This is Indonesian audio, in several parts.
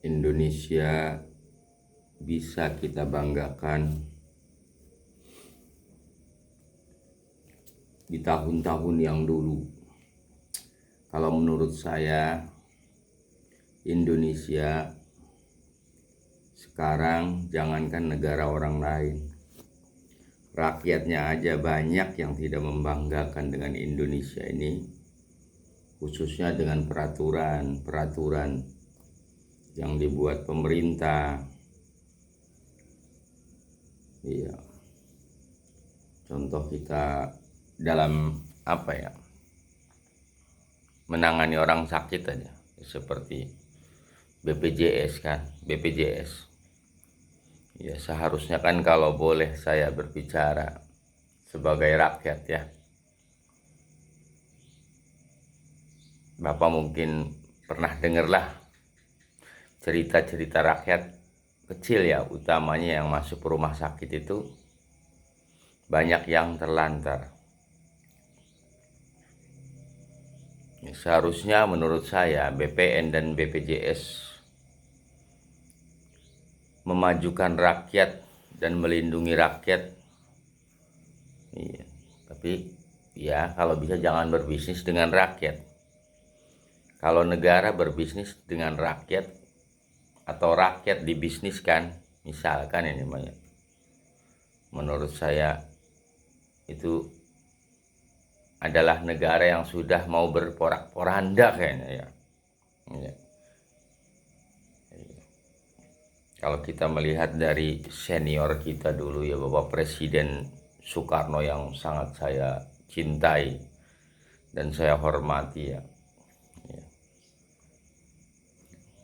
Indonesia bisa kita banggakan di tahun-tahun yang dulu. Kalau menurut saya, Indonesia sekarang jangankan negara orang lain, rakyatnya aja banyak yang tidak membanggakan dengan Indonesia ini, khususnya dengan peraturan yang dibuat pemerintah. Iya, contoh kita dalam menangani orang sakit aja, seperti BPJS kan, BPJS. Ya seharusnya kan, kalau boleh saya berbicara sebagai rakyat ya, Bapak mungkin pernah dengarlah cerita-cerita rakyat kecil ya, utamanya yang masuk rumah sakit itu banyak yang terlantar. Seharusnya menurut saya BPN dan BPJS memajukan rakyat dan melindungi rakyat. Iya, tapi ya kalau bisa jangan berbisnis dengan rakyat. Kalau negara berbisnis dengan rakyat atau rakyat dibisniskan, misalkan ini menurut saya itu adalah negara yang sudah mau berporak-poranda kayaknya ya. Ya. Kalau kita melihat dari senior kita dulu ya, Bapak Presiden Soekarno yang sangat saya cintai dan saya hormati ya.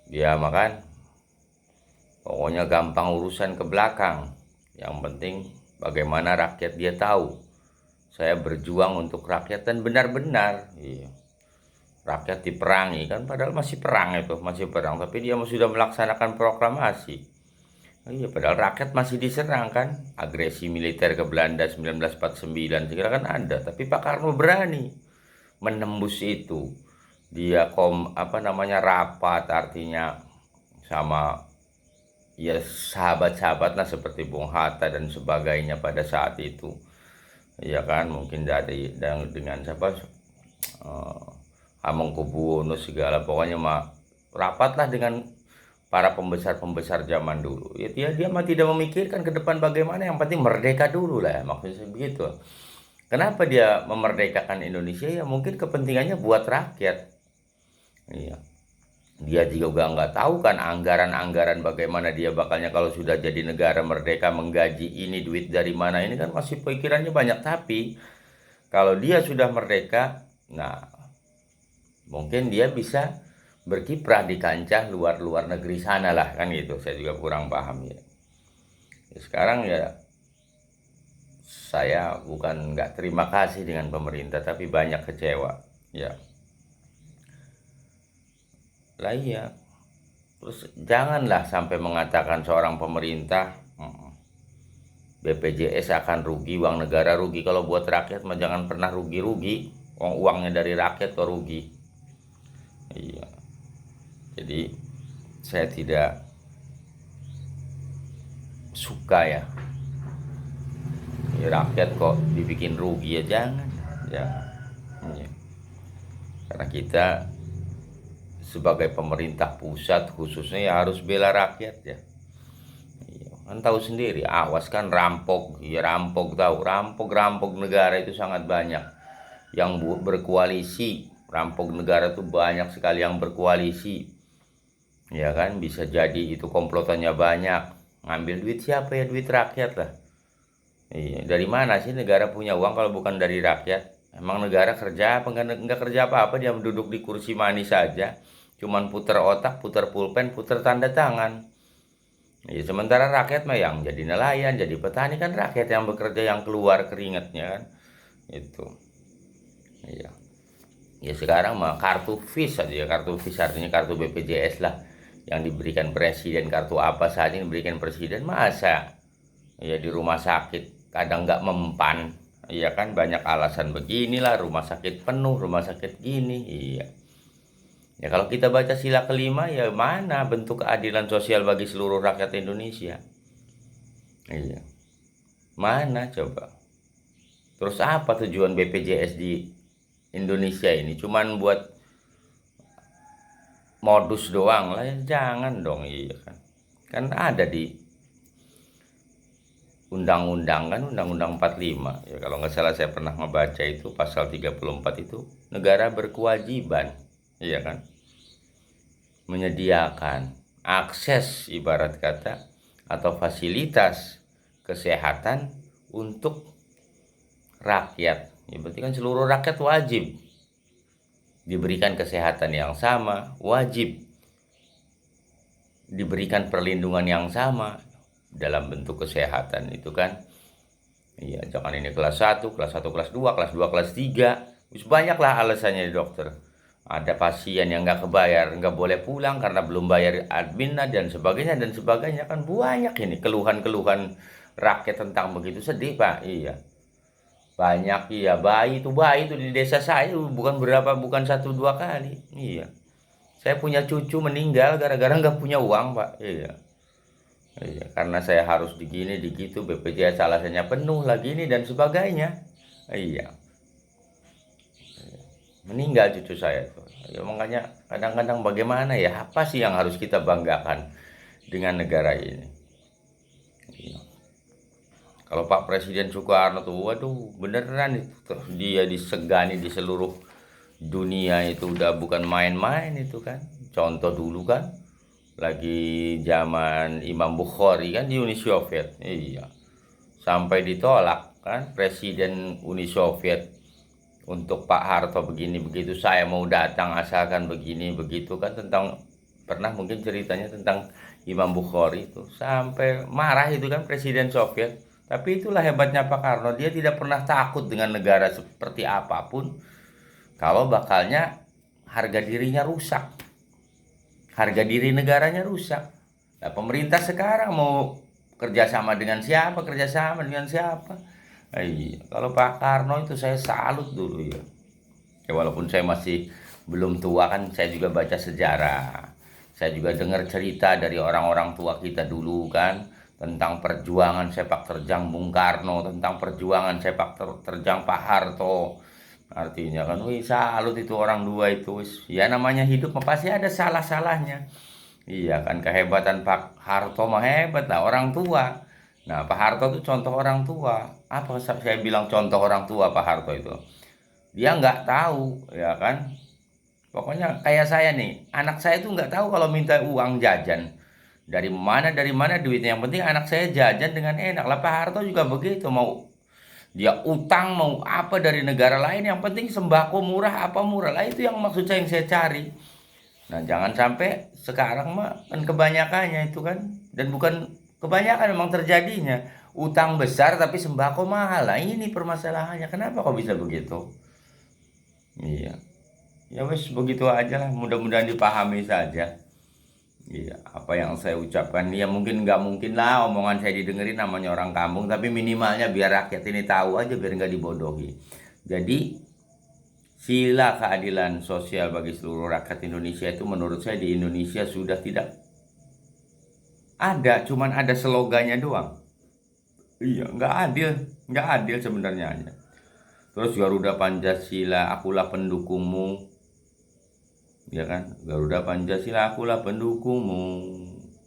Dia makan pokoknya gampang urusan ke belakang. Yang penting bagaimana rakyat dia tahu saya berjuang untuk rakyat, dan benar-benar iya. Rakyat diperangi kan, padahal masih perang, tapi dia sudah melaksanakan proklamasi. Iya, padahal rakyat masih diserang kan, agresi militer ke Belanda 1949 segala kan ada, tapi Pak Karno berani menembus itu. Dia rapat, artinya sama ya sahabat-sahabat lah seperti Bung Hatta dan sebagainya pada saat itu. Ya kan, mungkin dengan Hamengkubuwono segala, pokoknya rapatlah dengan para pembesar-pembesar zaman dulu. Ya dia mah tidak memikirkan ke depan bagaimana, yang penting merdeka dulu lah, maksudnya begitu. Kenapa dia memerdekakan Indonesia? Ya mungkin kepentingannya buat rakyat. Iya. Dia juga nggak tahu kan anggaran-anggaran bagaimana dia bakalnya kalau sudah jadi negara merdeka, menggaji ini, duit dari mana, ini kan masih pikirannya banyak. Tapi kalau dia sudah merdeka, nah mungkin dia bisa berkiprah di kancah luar negeri sana lah kan gitu. Saya juga kurang paham ya. Sekarang ya saya bukan nggak terima kasih dengan pemerintah, tapi banyak kecewa ya. Lah iya, terus janganlah sampai mengatakan seorang pemerintah BPJS akan rugi, uang negara rugi. Kalau buat rakyat mah jangan pernah rugi-rugi, uangnya dari rakyat kok rugi. Iya, jadi saya tidak suka ya, rakyat kok dibikin rugi, ya jangan ya. Karena kita sebagai pemerintah pusat khususnya ya harus bela rakyat ya. Kan tahu sendiri, awas kan rampok negara itu sangat banyak yang berkoalisi. Rampok negara itu banyak sekali yang berkoalisi ya kan, bisa jadi itu komplotannya banyak. Ngambil duit siapa ya? Duit rakyat lah. Iya, dari mana sih negara punya uang kalau bukan dari rakyat? Emang negara kerja apa? Enggak kerja apa-apa, dia duduk di kursi manis saja, cuman putar otak, putar pulpen, putar tanda tangan. Ya, sementara rakyat mah yang jadi nelayan, jadi petani kan rakyat yang bekerja, yang keluar keringatnya kan. Itu. Iya. Ya sekarang mah kartu vis aja ya, kartu vis artinya kartu BPJS lah yang diberikan presiden, kartu apa saja yang diberikan presiden. Masa ya di rumah sakit kadang nggak mempan, iya kan, banyak alasan beginilah, rumah sakit penuh, rumah sakit gini, iya. Ya kalau kita baca sila kelima, ya mana bentuk keadilan sosial bagi seluruh rakyat Indonesia? Iya. Mana coba? Terus apa tujuan BPJS di Indonesia ini? Cuman buat modus doang lah, ya jangan dong. Iya kan. Kan ada di undang-undang, kan Undang-Undang 45. Ya kalau nggak salah saya pernah ngebaca itu pasal 34 itu, negara berkewajiban, iya kan, menyediakan akses ibarat kata atau fasilitas kesehatan untuk rakyat. Ya berarti kan seluruh rakyat wajib diberikan kesehatan yang sama, wajib diberikan perlindungan yang sama dalam bentuk kesehatan itu kan. Iya, jangan ini kelas 1, kelas 1, kelas 2, kelas 2, kelas 3. Banyaklah alasannya dokter. Ada pasien yang nggak kebayar, nggak boleh pulang karena belum bayar adminnya dan sebagainya kan banyak ini keluhan-keluhan rakyat tentang begitu. Sedih Pak, iya. Banyak, iya, bayi itu di desa saya bukan 1 2 kali, iya. Saya punya cucu meninggal gara-gara nggak punya uang Pak, iya. Iya, karena saya harus digini, digitu, BPJS alasannya penuh lagi ini dan sebagainya. Iya, meninggal cucu saya tuh. Ya makanya kadang-kadang bagaimana ya, apa sih yang harus kita banggakan dengan negara ini? Iya. Kalau Pak Presiden Soekarno tuh, waduh beneran itu dia disegani di seluruh dunia, itu udah bukan main-main itu kan. Contoh dulu kan, lagi zaman Imam Bukhari kan di Uni Soviet, iya, sampai ditolak kan Presiden Uni Soviet untuk Pak Harto begini begitu, saya mau datang asalkan begini begitu kan, tentang pernah mungkin ceritanya tentang Imam Bukhari itu, sampai marah itu kan Presiden Soviet. Tapi itulah hebatnya Pak Karno, dia tidak pernah takut dengan negara seperti apapun kalau bakalnya harga dirinya rusak, harga diri negaranya rusak. Nah, pemerintah sekarang mau kerjasama dengan siapa? Iya, kalau Pak Karno itu saya salut dulu ya. Ya walaupun saya masih belum tua kan, saya juga baca sejarah. Saya juga dengar cerita dari orang-orang tua kita dulu kan, tentang perjuangan sepak terjang Bung Karno, tentang perjuangan sepak terjang Pak Harto. Artinya kan, wih salut itu orang dua itu. Ya namanya hidup pasti ada salah-salahnya. Iya kan, kehebatan Pak Harto mah hebat lah, orang tua. Nah Pak Harto itu contoh orang tua. Apa saya bilang contoh orang tua Pak Harto itu? Dia nggak tahu ya kan. Pokoknya kayak saya nih, anak saya tuh nggak tahu kalau minta uang jajan. Dari mana duitnya. Yang penting anak saya jajan dengan enak. Lah Pak Harto juga begitu, mau dia utang mau apa dari negara lain, yang penting sembako murah apa murah. Lah itu yang maksud saya, yang saya cari. Nah jangan sampai sekarang mah kan kebanyakannya itu kan, dan bukan kebanyakan memang terjadinya utang besar tapi sembako mahal. Lah ini permasalahannya, kenapa kok bisa begitu? Iya, ya wes begitu aja lah, mudah-mudahan dipahami saja. Iya, apa yang saya ucapkan ya mungkin nggak mungkin lah omongan saya didengerin, namanya orang kampung, tapi minimalnya biar rakyat ini tahu aja, biar nggak dibodohi. Jadi sila keadilan sosial bagi seluruh rakyat Indonesia itu menurut saya di Indonesia sudah tidak ada, cuman ada slogannya doang. Iya, nggak adil sebenarnya aja. Terus Garuda Pancasila, akulah pendukungmu, ya kan? Garuda Pancasila, akulah pendukungmu.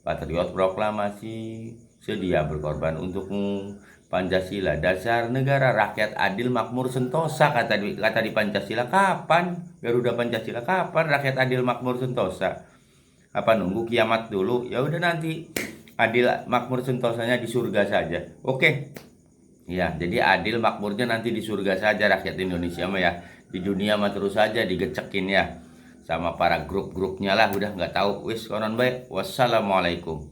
Patriot proklamasi, sedia berkorban untukmu. Pancasila, dasar negara, rakyat adil makmur sentosa, kata di Pancasila. Kapan Garuda Pancasila? Kapan rakyat adil makmur sentosa? Apa nunggu kiamat dulu? Ya udah, nanti adil makmur sentosanya di surga saja. Oke. Ya, jadi adil makmurnya nanti di surga saja rakyat Indonesia mah ya. Di dunia mah terus saja digecekin ya sama para grup-grupnya lah, udah nggak tahu. Wis konon baik. Wassalamualaikum.